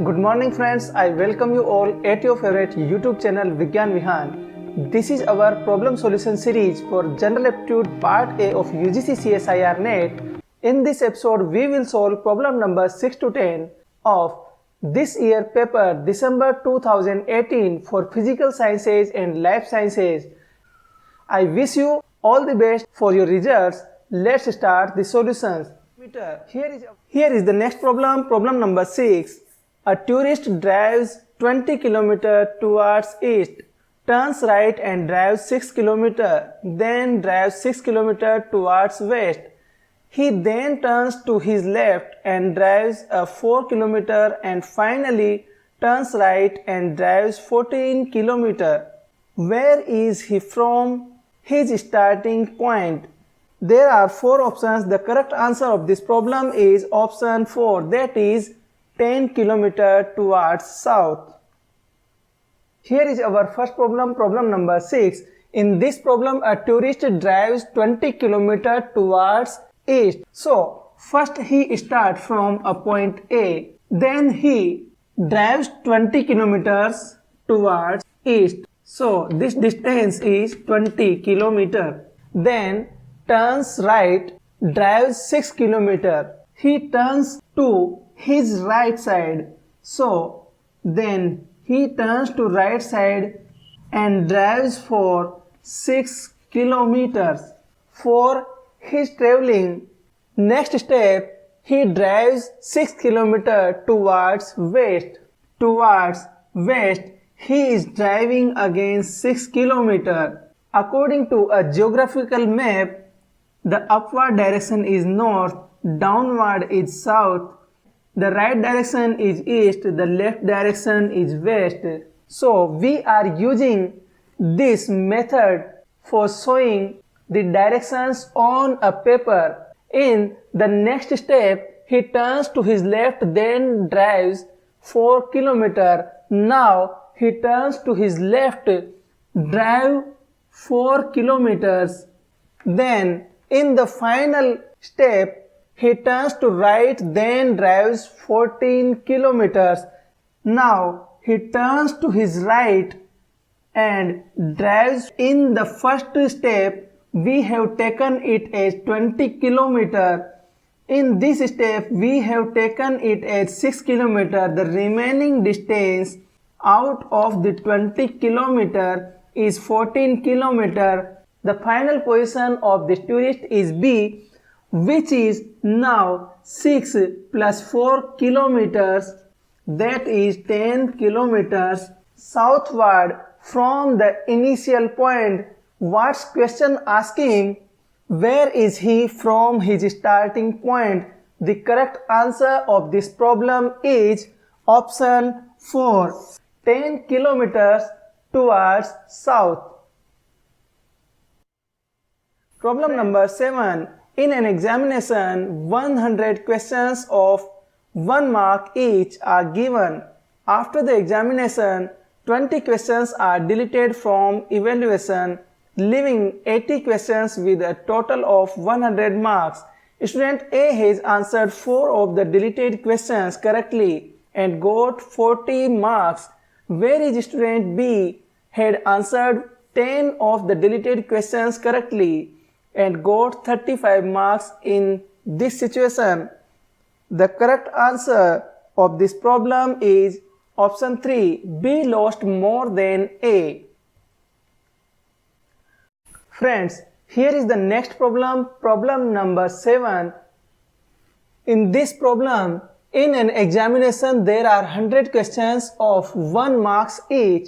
Good morning friends, I welcome you all at your favorite YouTube channel VIGYAN VIHAN. This is our problem solution series for General Aptitude Part A of UGC-CSIR NET. In this episode, we will solve problem number 6 to 10 of this year paper December 2018 for Physical Sciences and Life Sciences. I wish you all the best for your results. Let's start the solutions. Here is the next problem, problem number 6. A tourist drives 20 km towards east, turns right and drives 6 km, then drives 6 km towards west. He then turns to his left and drives a 4 km and finally turns right and drives 14 km. Where is he from his starting point? There are 4 options. The correct answer of this problem is option 4, that is 10 km towards south. Here is our first problem, problem number 6. In this problem, a tourist drives 20 km towards east. So, first he starts from a point A. Then he drives 20 km towards east. So, this distance is 20 km. Then turns right, drives 6 km. He turns to his right side. So, then he turns to right side and drives for 6 kilometers. For his traveling, next step, he drives 6 kilometers towards west. Towards west, he is driving again 6 kilometers. According to a geographical map, the upward direction is north, downward is south, the right direction is east, the left direction is west. So we are using this method for showing the directions on a paper. In the next step, he turns to his left, then drives 4 km. Now he turns to his left, drive 4 kilometers. Then in the final step, he turns to right, then drives 14 kilometers. Now he turns to his right and drives. In the first step, we have taken it as 20 kilometers. In this step, we have taken it as 6 kilometers. The remaining distance out of the 20 kilometers is 14 kilometers. The final position of this tourist is B, which is now 6 plus 4 kilometers, that is 10 kilometers southward from the initial point. What's question asking? Where is he from his starting point? The correct answer of this problem is option 4, 10 kilometers towards south. Problem number 7. In an examination, 100 questions of 1 mark each are given. After the examination, 20 questions are deleted from evaluation, leaving 80 questions with a total of 100 marks. Student A has answered 4 of the deleted questions correctly and got 40 marks, whereas student B had answered 10 of the deleted questions correctly and got 35 marks. In this situation, the correct answer of this problem is option 3, B lost more than A. Friends, here is the next problem, problem number 7. In this problem, in an examination, there are 100 questions of 1 marks each.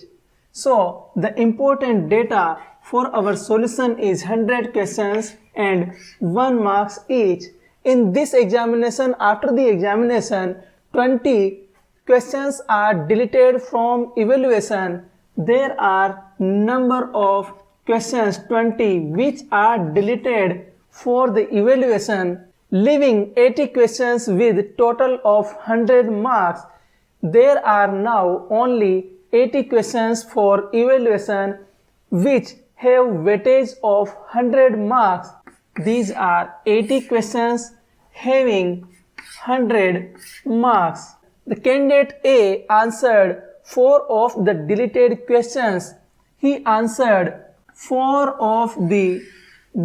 So, the important data for our solution is 100 questions and 1 marks each. In this examination, after the examination, 20 questions are deleted from evaluation. There are number of questions 20 which are deleted for the evaluation, leaving 80 questions with total of 100 marks. There are now only 80 questions for evaluation which have weightage of 100 marks. These are 80 questions having 100 marks. The candidate A answered 4 of the deleted questions. He answered 4 of the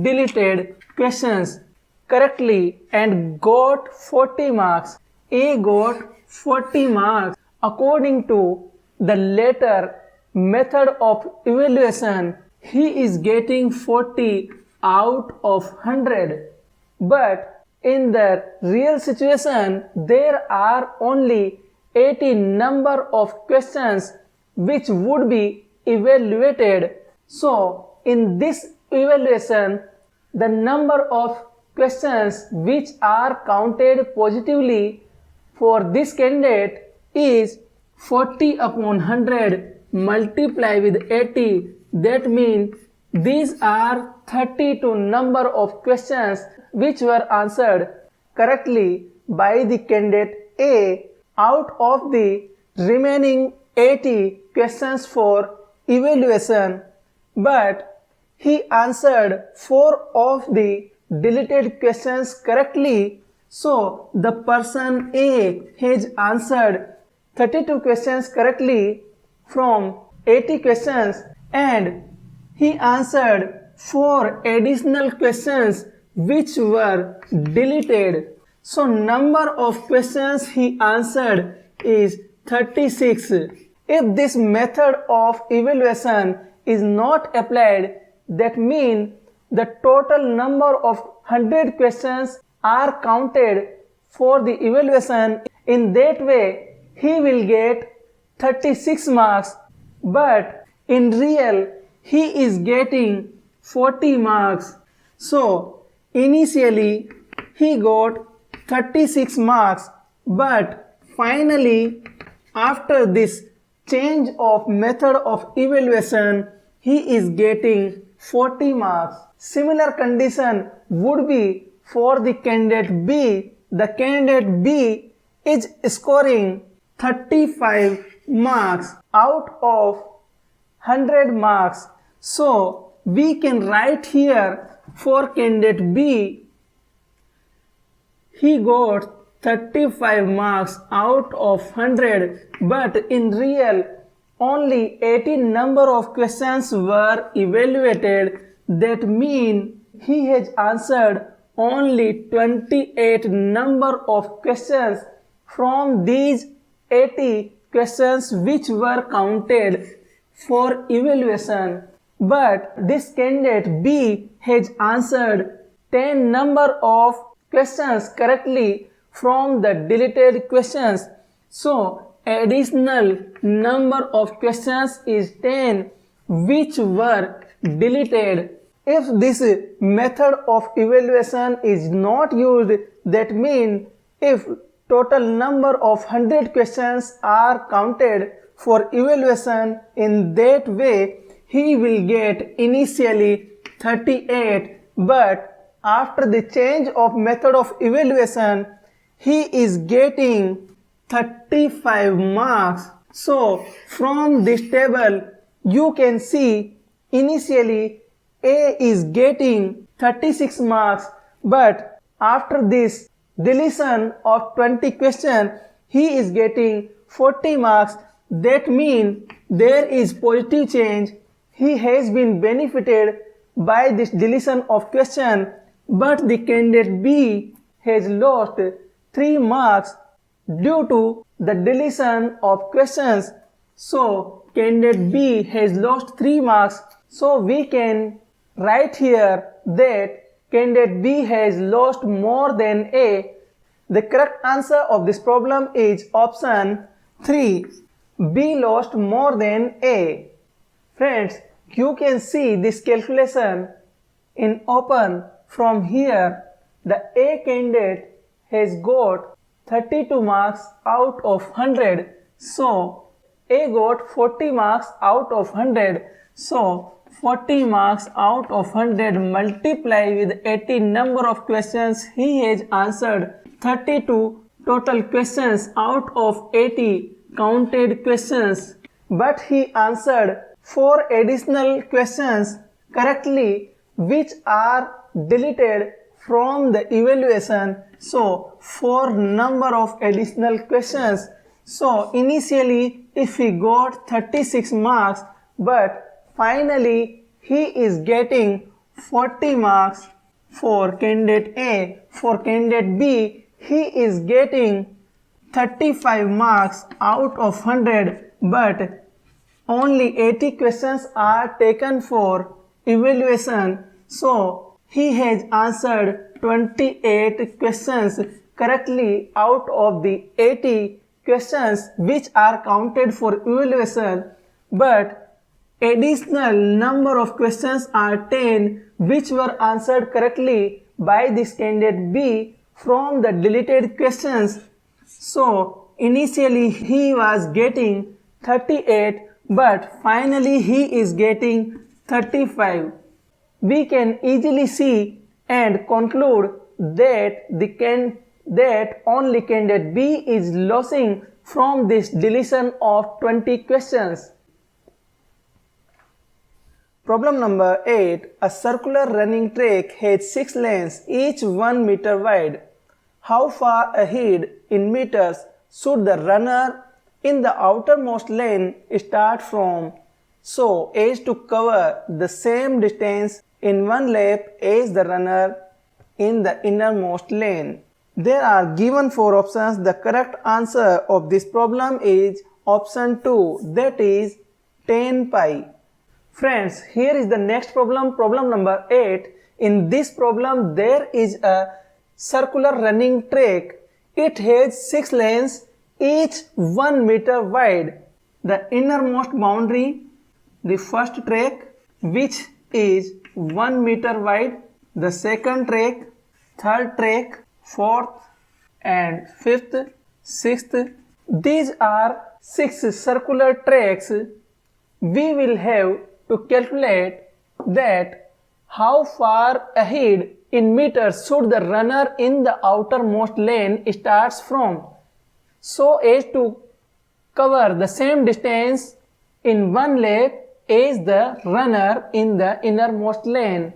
deleted questions correctly and got 40 marks. A got 40 marks. According to the latter method of evaluation, he is getting 40 out of 100. But in the real situation, there are only 80 number of questions which would be evaluated. So, in this evaluation, the number of questions which are counted positively for this candidate is 40 upon 100 multiply with 80. That means these are 32 number of questions which were answered correctly by the candidate A out of the remaining 80 questions for evaluation. But he answered 4 of the deleted questions correctly. So the person A has answered 32 questions correctly from 80 questions and he answered 4 additional questions which were deleted. So number of questions he answered is 36. If this method of evaluation is not applied, that means the total number of 100 questions are counted for the evaluation. In that way, he will get 36 marks, but in real, he is getting 40 marks. So, initially, he got 36 marks, but finally, after this change of method of evaluation, he is getting 40 marks. Similar condition would be for the candidate B. The candidate B is scoring 35 marks out of 100 marks. So, we can write here for candidate B, he got 35 marks out of 100, but in real, only 18 number of questions were evaluated. That means he has answered only 28 number of questions from these 80 questions which were counted for evaluation. But this candidate B has answered 10 number of questions correctly from the deleted questions. So, additional number of questions is 10 which were deleted. If this method of evaluation is not used, that means if total number of 100 questions are counted for evaluation, in that way he will get initially 38, but after the change of method of evaluation, he is getting 35 marks. So, from this table, you can see initially A is getting 36 marks, but after this deletion of 20 questions, he is getting 40 marks. That means there is positive change. He has been benefited by this deletion of question, but the candidate B has lost 3 marks due to the deletion of questions. So, candidate B has lost 3 marks. So, we can write here that candidate B has lost more than A. The correct answer of this problem is option 3. B lost more than A. Friends, you can see this calculation in open. From here, the A candidate has got 32 marks out of 100. So, A got 40 marks out of 100. So, 40 marks out of 100 multiply with 80 number of questions he has answered. 32 total questions out of 80 counted questions. But he answered 4 additional questions correctly which are deleted from the evaluation. So, 4 number of additional questions So initially if he got 36 marks, but finally he is getting 40 marks for candidate A. For candidate B, he is getting 35 marks out of 100, but only 80 questions are taken for evaluation. So he has answered 28 questions correctly out of the 80 questions which are counted for evaluation, but additional number of questions are 10 which were answered correctly by this candidate B from the deleted questions. So initially he was getting 38, but finally he is getting 35. We can easily see and conclude that only candidate B is losing from this deletion of 20 questions. Problem number 8. A circular running track has 6 lanes, each 1 meter wide. How far ahead in meters should the runner in the outermost lane start from, so as to cover the same distance in one lap as the runner in the innermost lane? There are given 4 options. The correct answer of this problem is option 2, that is 10 pi. Friends, here is the next problem, problem number 8. In this problem, there is a circular running track. It has 6 lanes, each 1 meter wide. The innermost boundary, the first track, which is 1 meter wide, the second track, third track, fourth and fifth, sixth. These are 6 circular tracks. We will have to calculate that how far ahead in meters should the runner in the outermost lane starts from, so as to cover the same distance in one lap as the runner in the innermost lane.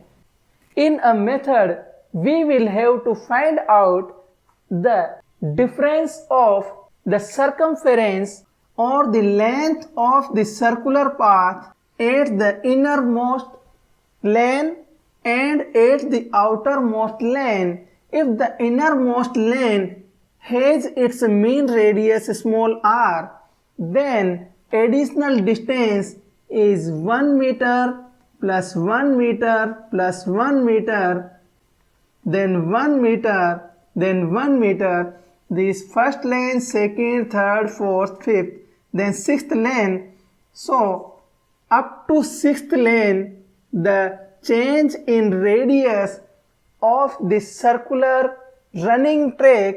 In a method, we will have to find out the difference of the circumference or the length of the circular path at the innermost lane and at the outermost lane. If the innermost lane has its mean radius small r, then additional distance is 1 meter plus 1 meter plus 1 meter, then 1 meter, then 1 meter. This first lane, second, third, fourth, fifth, then sixth lane. So up to sixth lane, the change in radius of this circular running track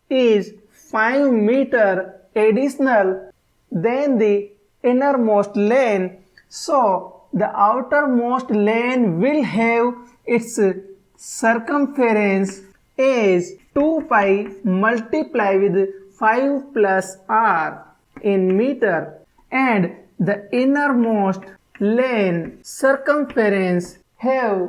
is 5 meter additional than the innermost lane. So the outermost lane will have its circumference as 2 pi multiply with 5 plus r in meter, and the innermost lane circumference have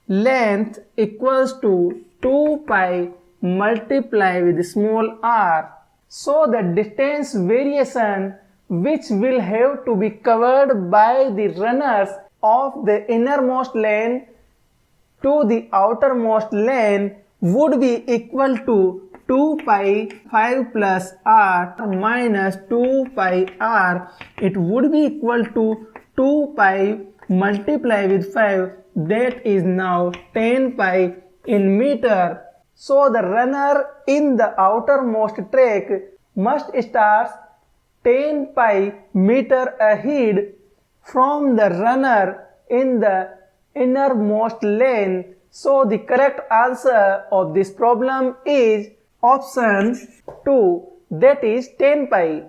length equals to 2 pi multiply with small r. So the distance variation which will have to be covered by the runners of the innermost lane to the outermost lane would be equal to 2 pi 5 plus r minus 2 pi r. It would be equal to 2 pi multiply with 5, that is now 10 pi in meter. So the runner in the outermost track must start 10 pi meter ahead from the runner in the innermost lane. So the correct answer of this problem is option 2, that is 10 pi.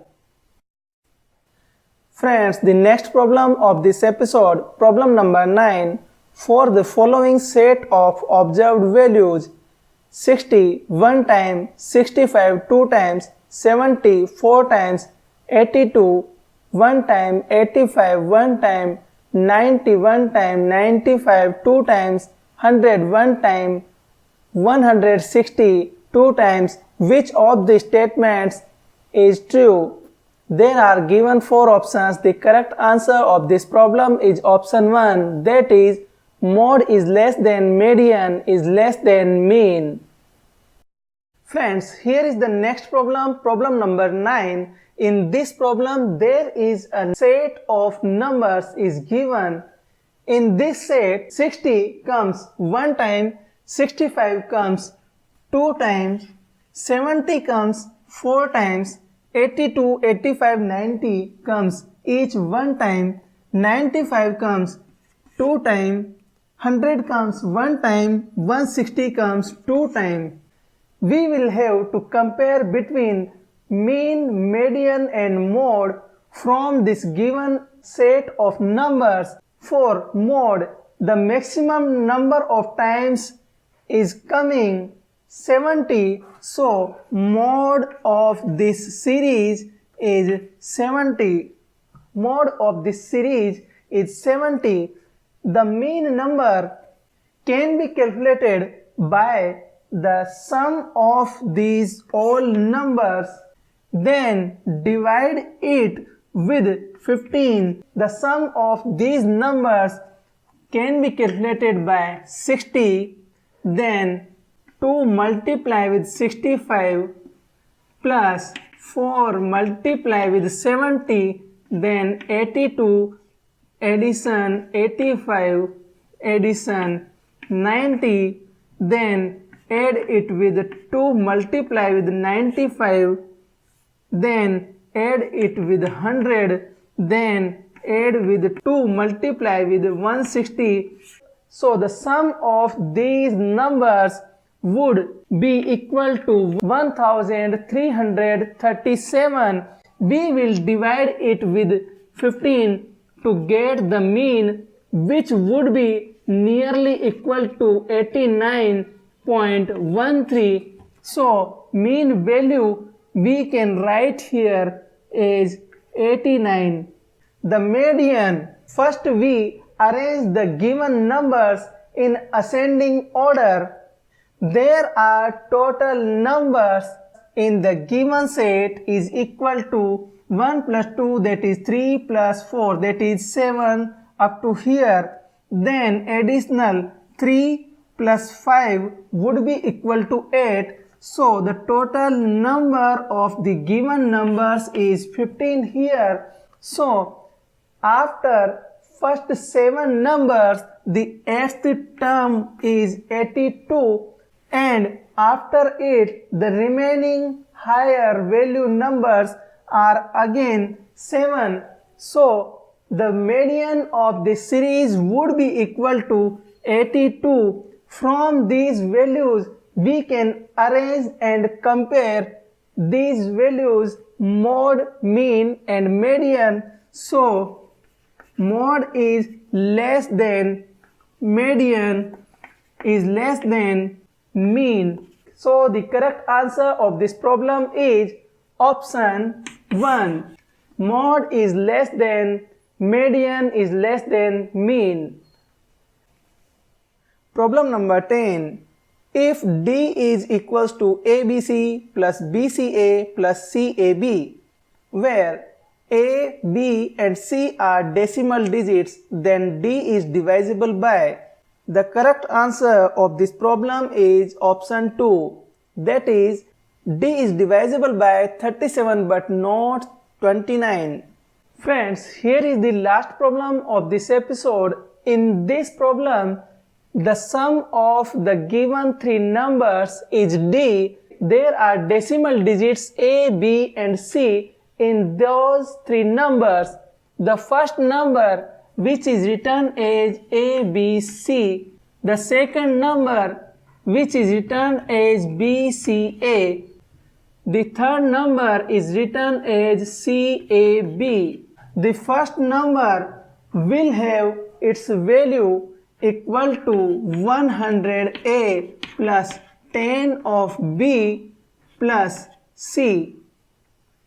Friends, the next problem of this episode, problem number 9. For the following set of observed values, 60 1 time, 65 2 times, 70 4 times, 82 1 time, 85 1 time, 90 1 time, 95 2 times, 100 1 time, 160 2 times, which of the statements is true. There are given 4 options. The correct answer of this problem is option 1, that is mode is less than median is less than mean. Friends, here is the next problem, problem number 9. In this problem, there is a set of numbers is given. In this set, 60 comes 1 time, 65 comes 2 times, 70 comes 4 times, 82, 85, 90 comes each 1 time, 95 comes 2 times, 100 comes 1 time, 160 comes 2 times. We will have to compare between mean, median and mode from this given set of numbers. For mode, the maximum number of times is coming 70, so mode of this series is 70. Mode of this series is 70. The mean number can be calculated by the sum of these all numbers, then divide it with 15. The sum of these numbers can be calculated by 60, then 2 multiply with 65 plus 4 multiply with 70, then 82 addition 85 addition 90, then add it with 2 multiply with 95, then add it with 100, then add with 2 multiply with 160. So the sum of these numbers would be equal to 1337. We will divide it with 15 to get the mean, which would be nearly equal to 89.13. So mean value we can write here is 89. The median. First we arrange the given numbers in ascending order. There are total numbers in the given set is equal to 1 plus 2, that is 3 plus 4, that is 7 up to here. Then additional 3 plus 5 would be equal to 8. So the total number of the given numbers is 15 here. So after first 7 numbers, the 8th term is 82, and after it the remaining higher value numbers are again 7. So the median of the series would be equal to 82. From these values we can arrange and compare these values, mode, mean and median. So mode is less than median is less than mean. So the correct answer of this problem is option 1. Mode is less than median is less than mean. Problem number 10. If D is equals to ABC plus BCA plus CAB, where A, B and C are decimal digits, then D is divisible by. The correct answer of this problem is option 2. That is, D is divisible by 37 but not 29. Friends, here is the last problem of this episode. In this problem, the sum of the given 3 numbers is D. There are decimal digits A, B and C in those 3 numbers. The first number, which is written as ABC, the second number, which is written as BCA, the third number is written as CAB. The first number will have its value equal to 100A plus 10 of B plus C.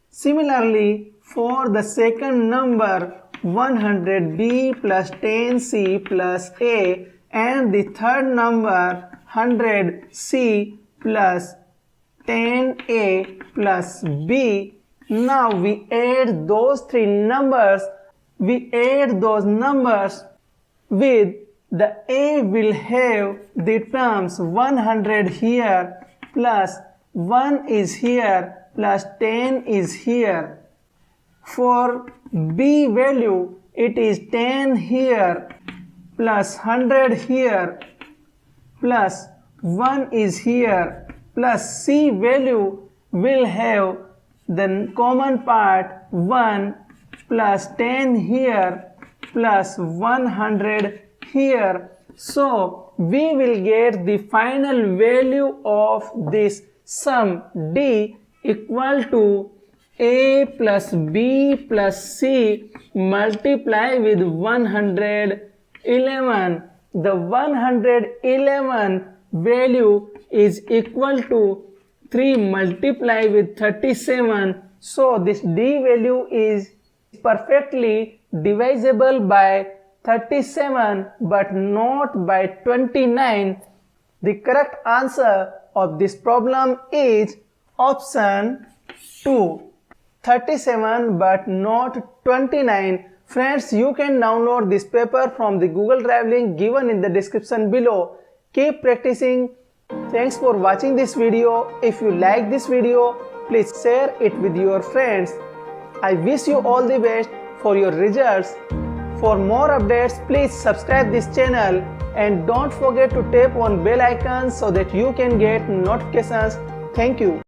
Similarly, for the second number, 100B plus 10C plus A, and the third number, 100C plus 10A plus B, Now we add those three numbers. We add those numbers with the A will have the terms 100 here plus 1 is here plus 10 is here. For B value, it is 10 here plus 100 here plus 1 is here plus C value will have the common part 1 plus 10 here plus 100 here. So we will get the final value of this sum D equal to A plus B plus C multiply with 111. The 111 value is equal to 3 multiply with 37. So this D value is perfectly divisible by 37 but not by 29. The correct answer of this problem is option 2. 37 but not 29. Friends, you can download this paper from the Google Drive link given in the description below. Keep practicing. Thanks for watching this video. If you like this video, please share it with your friends. I wish you all the best for your results. For more updates, please subscribe this channel and don't forget to tap on bell icon so that you can get notifications. Thank you.